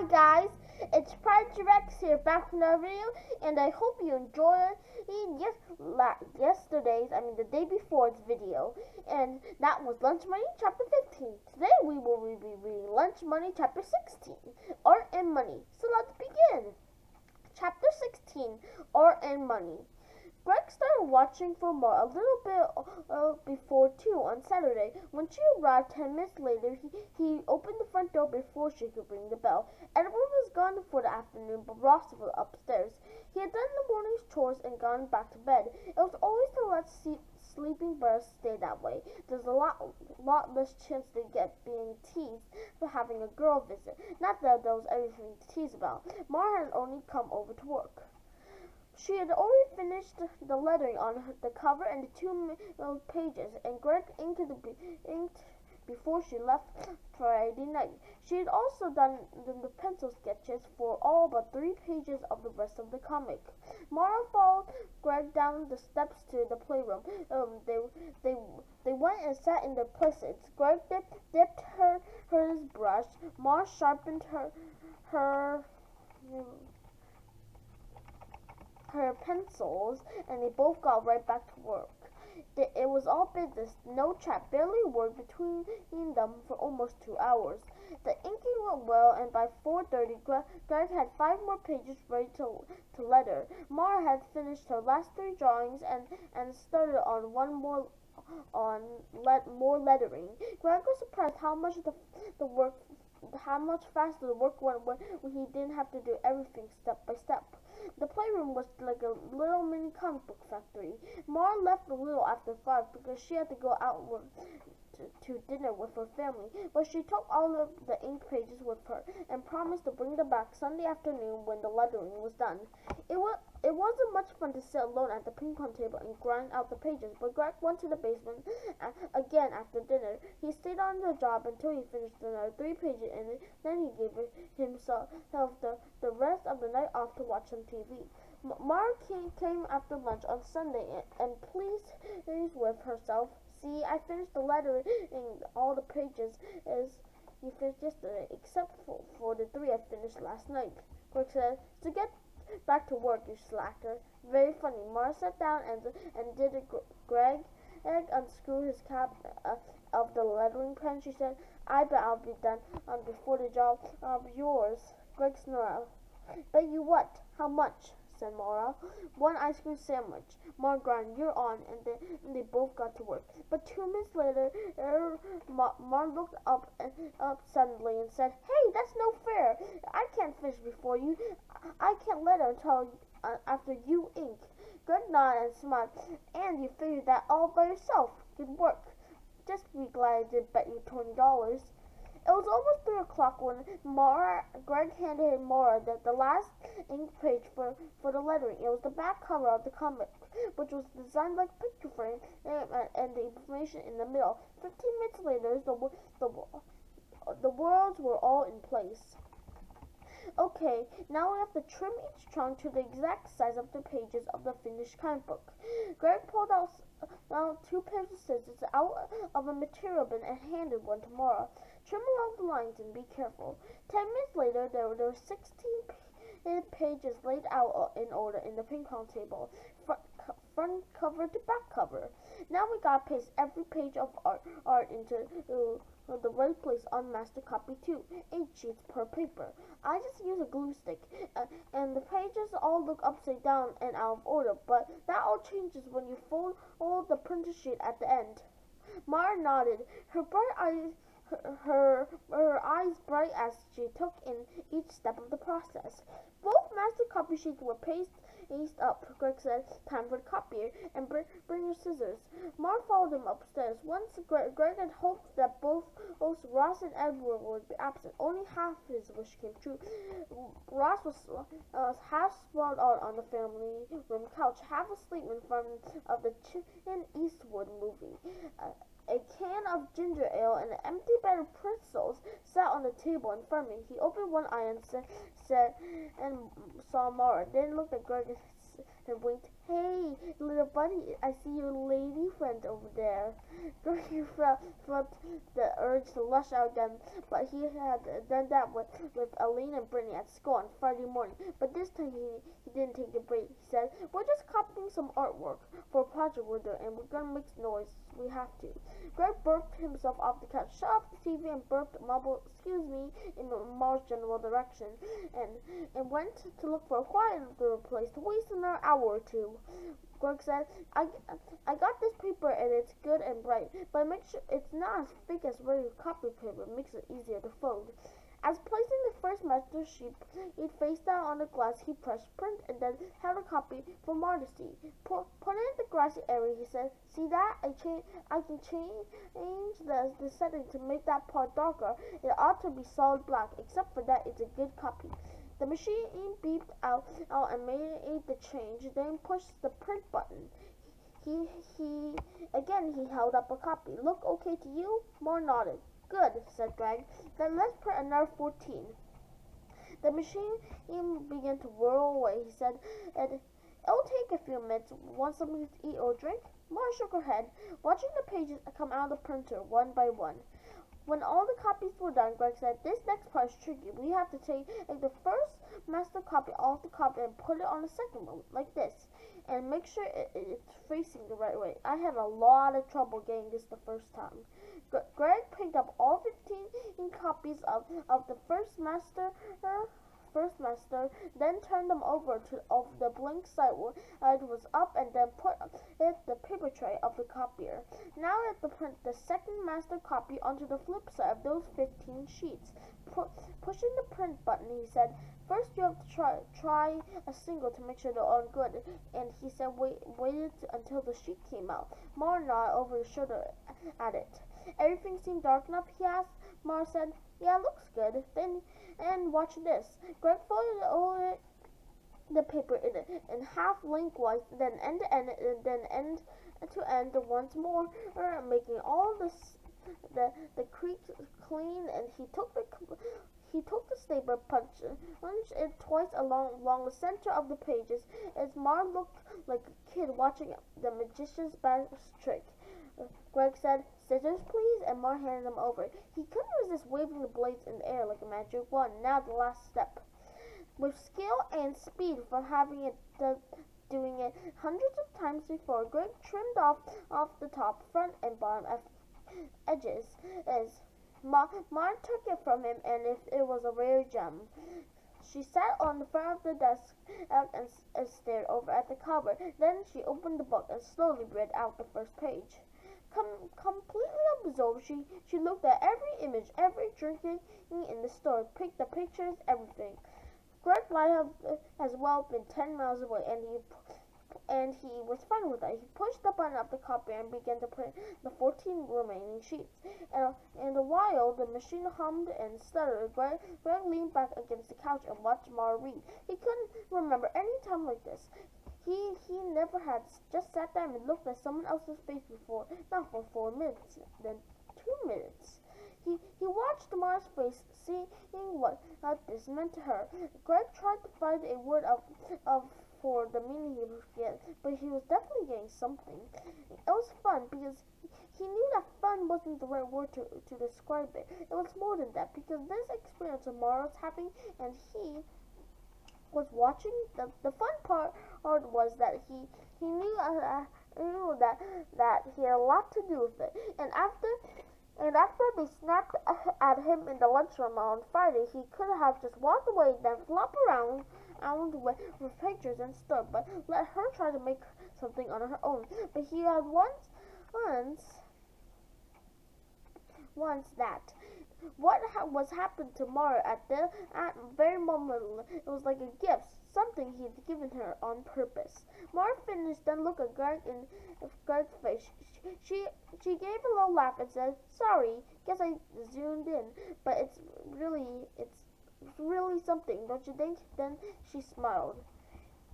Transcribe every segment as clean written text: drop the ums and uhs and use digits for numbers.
Hi guys, it's ProdigyRex here back with another video, and I hope you enjoyed the day before's video, and that was Lunch Money Chapter 15. Today we will be reading Lunch Money Chapter 16, Art and Money. So let's begin. Chapter 16, Art and Money. Greg started watching for more a little bit before 2 on Saturday. When she arrived 10 minutes later, he opened the front door before she could ring the bell. Edward was gone for the afternoon, but Ross was upstairs. He had done the morning's chores and gone back to bed. It was always to let sleeping birds stay that way. There's a lot less chance to get being teased for having a girl visit. Not that there was anything to tease about. Mara had only come over to work. She had already finished the lettering on the cover and the two pages, and Greg inked before she left Friday night. She had also done the pencil sketches for all but 3 pages of the rest of the comic. Mara followed Greg down the steps to the playroom. They went and sat in their places. Greg dipped his brush. Mara sharpened her pencils, and they both got right back to work. It was all business, no chat, barely a word between them for almost 2 hours. The inking went well, and by 4:30, Greg had 5 more pages ready to letter. Mara had finished her last 3 drawings and started on more lettering. Greg was surprised how much faster the work went when he didn't have to do everything step by step. The playroom was like a little mini comic book factory. Mara left a little after 5 because she had to go out to dinner with her family, but she took all of the ink pages with her and promised to bring them back Sunday afternoon when the lettering was done. It wasn't much fun to sit alone at the ping pong table and grind out the pages, but Greg went to the basement again after dinner. He stayed on the job until he finished another 3 pages, and then he gave himself the rest of the night off to watch some TV. Mara came after lunch on Sunday and pleased with herself. See, I finished the letter in all the pages as you finished yesterday, except for the 3 I finished last night. Greg said, "So get back to work, you slacker." Very funny. Mara sat down and did it. Greg unscrewed his cap of the lettering pen. She said, "I bet I'll be done before the job of yours." Greg snarled. "Bet you what? How much?" said Mara. "1 ice cream sandwich." Mara grinned. "You're on," and they both got to work. But 2 minutes later, Mara looked up suddenly and said, "Hey, that's no fair. I can't finish before you. I can't letter until after you ink." Greg nodded and smiled. "And you figured that all by yourself. Good work. Just be glad I did bet you $20. It was almost 3 o'clock when Greg handed Mara the last ink page for the lettering. It was the back cover of the comic, which was designed like a picture frame and the information in the middle. 15 minutes later, the words were all in place. Okay, now we have to trim each chunk to the exact size of the pages of the finished comic book. Greg pulled out 2 pairs of scissors out of a material bin and handed one to Mara. "Trim along the lines and be careful." 10 minutes later, there were 16 pages laid out in order in the ping pong table, front cover to back cover. Now we gotta paste every page of art into the right place on master copy too. 8 sheets per paper. I just use a glue stick, and the pages all look upside down and out of order, but that all changes when you fold all the printer sheet at the end. Mara nodded, her eyes bright as she took in each step of the process. Both master copy sheets were pasted up. Greg said, "Time for the copier, and bring your scissors." Mara followed him upstairs. Once Greg had hoped that both Ross and Edward would be absent. Only half his wish came true. Ross was half sprawled out on the family room couch, half asleep in front of the Clint Eastwood movie. A can of ginger ale and an empty bag of pretzels sat on the table in front of him. He opened one eye and saw Mara, then looked at Greg and and winked. Hey, little buddy, I see your lady friend over there. Greg felt the urge to lash out again, but he had done that with Aline and Brittany at school on Friday morning. But this time he didn't take a break. He said, we're just copying some artwork for a project we're doing, and we're gonna make noise. We have to. Greg burped himself off the couch, shut off the TV, and burped mumbled, excuse me, in Mar's general direction, and went to look for a quieter place to waste another hour or two. Greg said, I got this paper and it's good and bright, but make sure it's not as thick as regular copy paper. It makes it easier to fold. As placing the first master sheet face down on the glass, he pressed print and then held a copy for Mar to see. Pointing at the grassy area, he said, see that? I can change the setting to make that part darker. It ought to be solid black, except for that it's a good copy. The machine beeped out and made the change, then pushed the print button. He held up a copy. Look okay to you? Mar nodded. Good, said Greg. Then let's print another 14. The machine began to whirl away. He said, it'll take a few minutes. Want something to eat or drink? Mar shook her head, watching the pages come out of the printer one by one. When all the copies were done, Greg said, this next part is tricky. We have to take the first master copy off the copy and put it on the second one, like this, and make sure it's facing the right way. I had a lot of trouble getting this the first time. Greg picked up all 15 copies of the first master, then turned them over to the blank side was up, and then put it the paper tray of the copier. Now let the print the second master copy onto the flip side of those 15 sheets. Pushing the print button, he said, first you have to try a single to make sure they're all good. And he said, waited until the sheet came out. Mar nodded over his shoulder at it. Everything seemed dark enough, he asked. Mar said, yeah, looks good. Then, and watch this. Greg folded over the paper in half lengthwise, then end to end, and then end to end once more, making all the creaks clean. And he took the stapler, punched it twice along the center of the pages, as Mar looked like a kid watching the magician's best trick. Greg said, scissors please, and Mar handed them over. He couldn't resist waving the blades in the air like a magic wand. Now the last step. With skill and speed from having doing it hundreds of times before, Greg trimmed off the top, front, and bottom edges. As Mar took it from him, and if it was a rare gem. She sat on the front of the desk and stared over at the cover. Then she opened the book and slowly read out the first page. Completely absorbed, she looked at every image, every trinket in the store, picked the pictures, everything. Greg might have as well been 10 miles away, and he was fine with that. He pushed the button of the copier and began to print the 14 remaining sheets. And a while, the machine hummed and stuttered. Greg leaned back against the couch and watched Mara read. He couldn't remember any time like this. He never had just sat down and looked at someone else's face before, not for 4 minutes, then 2 minutes. He watched Mara's face, seeing what this meant to her. Greg tried to find a word for the meaning he was getting, but he was definitely getting something. It was fun because he knew that fun wasn't the right word to describe it. It was more than that, because this experience of Mara was having, and he was watching. The fun part was that he knew that he had a lot to do with it. And after they snapped at him in the lunchroom on Friday, he could have just walked away, then flop around with pictures and stuff, but let her try to make something on her own. But he had once that. What was happened to Mara at very moment, it was like a gift, something he'd given her on purpose. Mara finished, then looked at Greg's face. She gave a little laugh and said, sorry, guess I zoomed in, but it's really something, don't you think? Then she smiled.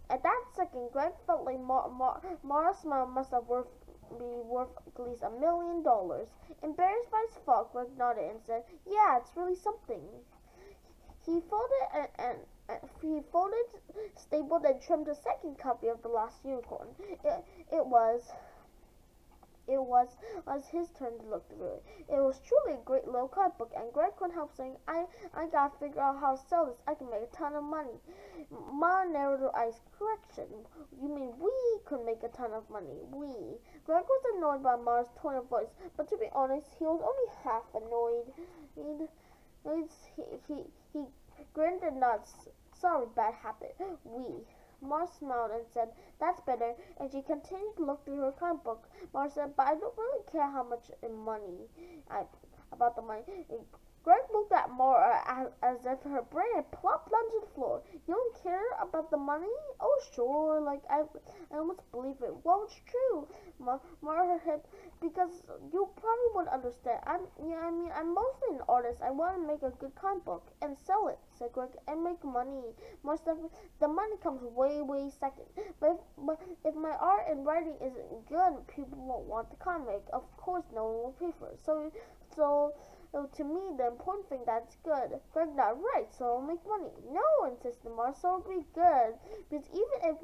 At that second, Greg felt like Mara's smile must have be worth at least $1 million. Embarrassed by his fault, Greg nodded and said, yeah, it's really something. He folded he folded, stapled, and trimmed a second copy of The Last Unicorn. It was his turn to look through it. It was truly a great little comic book, and Greg couldn't help saying, I gotta figure out how to sell this. I can make a ton of money. Ma narrowed her eyes. Correction. You mean we could make a ton of money? We. Greg was annoyed by Ma's tone of voice, but to be honest, he was only half annoyed. He grinned and nodded. Sorry, bad habit. We. Ma smiled and said, that's better, and she continued to look through her comic book. Ma said, but I don't really care how much money about the money. Greg looked at Mara as if her brain had plopped onto the floor. You don't care about the money? Oh, sure. Like, I almost believe it. Well, it's true. Mara hit because you probably wouldn't understand. I'm mostly an artist. I want to make a good comic book and sell it, said Greg, and make money. More stuff. The money comes way second. But if my art and writing isn't good, people won't want the comic. Of course, no one will pay for it. So to me, the important thing that's good. Greg not right, so I'll make money. No, insisted Mars, so it'll be good. Because even if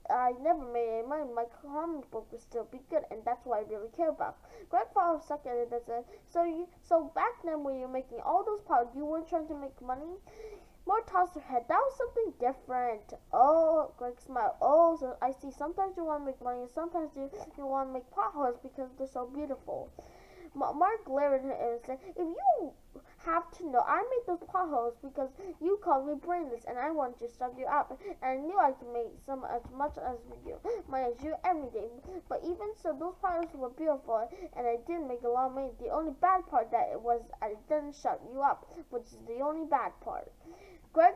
I never made any money, my comic book would still be good, and that's what I really care about. Greg thought a second and then said, so back then when you were making all those parts, you weren't trying to make money? Mara tossed her head. That was something different. Oh, Greg smiled. Oh, so I see. Sometimes you want to make money, and sometimes you want to make potholes because they're so beautiful. Mark glared at him and said, if you have to know, I made those potholes because you called me brainless and I wanted to stop you out. And I knew I could make some as much as you every day. But even so, those potholes were beautiful and I did make a lot of money. The only bad part that it was I didn't shut you up, which is the only bad part. Greg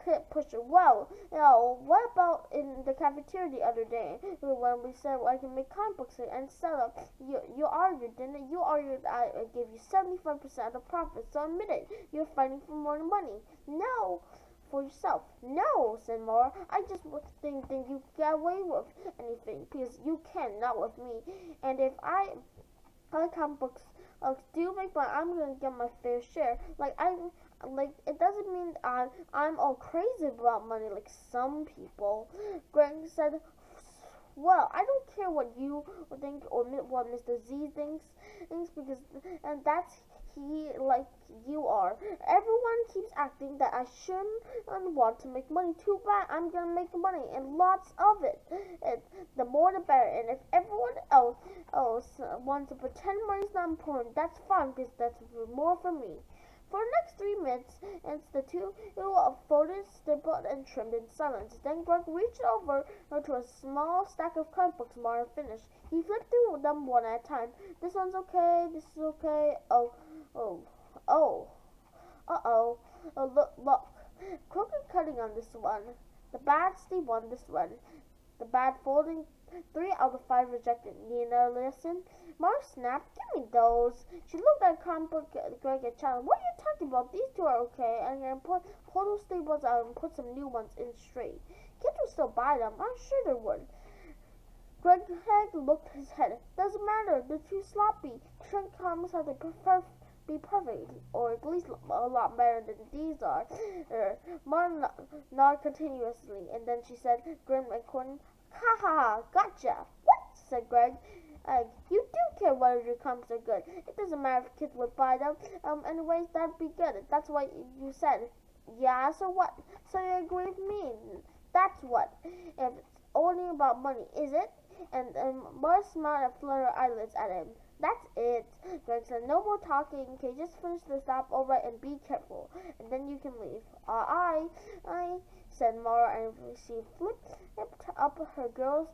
hit pusher. Well, what about in the cafeteria the other day when we said I can make comic books and sell them? You argued, didn't you? You argued I gave you 75% of the profit, so admit it. You're fighting for more money. No, for yourself. No, said Mara. I just think you get away with anything because you can, not with me. And if I comic books do make money, I'm gonna get my fair share. It doesn't mean I'm all crazy about money like some people. Greg said, well, I don't care what you think or what Mr. Z thinks because and that's he like you are. Everyone keeps acting that I shouldn't want to make money. Too bad. I'm gonna make money and lots of it. The more the better. And if everyone else wants to pretend money's not important, that's fine because that's more for me. For the next 3 minutes, the two folded, stapled, and trimmed in silence. Then Greg reached over to a small stack of comic books Mara finished. He flipped through them one at a time. This one's okay. This is okay. Look. Crooked cutting on this one. The bad Steve on this one. The bad folding. 3 out of 5 rejected. Need another lesson? Mara snapped. Give me those. She looked at comic book Greg and challenged. What are you talking about? These 2 are okay. I'm going to pull those staples out and put some new ones in straight. Kids would still buy them. I'm sure they would. Greg looked his head. Doesn't matter. They're too sloppy. Shrink comics have to be perfect, or at least a lot better than these are. Mara nodded continuously, and then she said, grim and corny, ha ha, gotcha. What? Said Greg. You do care whether your comics are good. It doesn't matter if kids would buy them. Anyways, that'd be good. That's what you said. Yeah, so what? So you agree with me? That's what. If it's only about money, is it? And Mara smiled and fluttered her eyelids at him. That's it. Greg said, no more talking. Okay, just finish the stop, alright, and be careful. And then you can leave. I said Mara, and she flipped up her Girl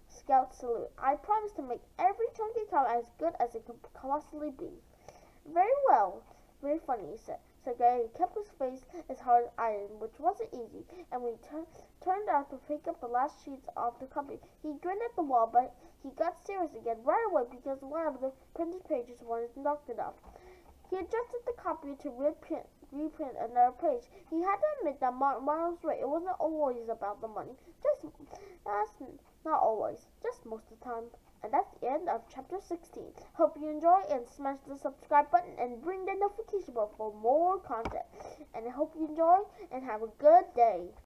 Scout salute. I promise to make every chunky comic as good as it could possibly be. Very well. Very funny, said Greg. He kept his face as hard as iron, which wasn't easy, and when he turned out to pick up the last sheets of the copy, he grinned at the wall, but he got serious again right away because one of the printed pages wasn't knocked enough. He adjusted the copy to reprint another page. He had to admit that Marlon was right. It wasn't always about the money. Not always, just most of the time. And that's the end of chapter 16. Hope you enjoy and smash the subscribe button and ring the notification bell for more content. And I hope you enjoy and have a good day.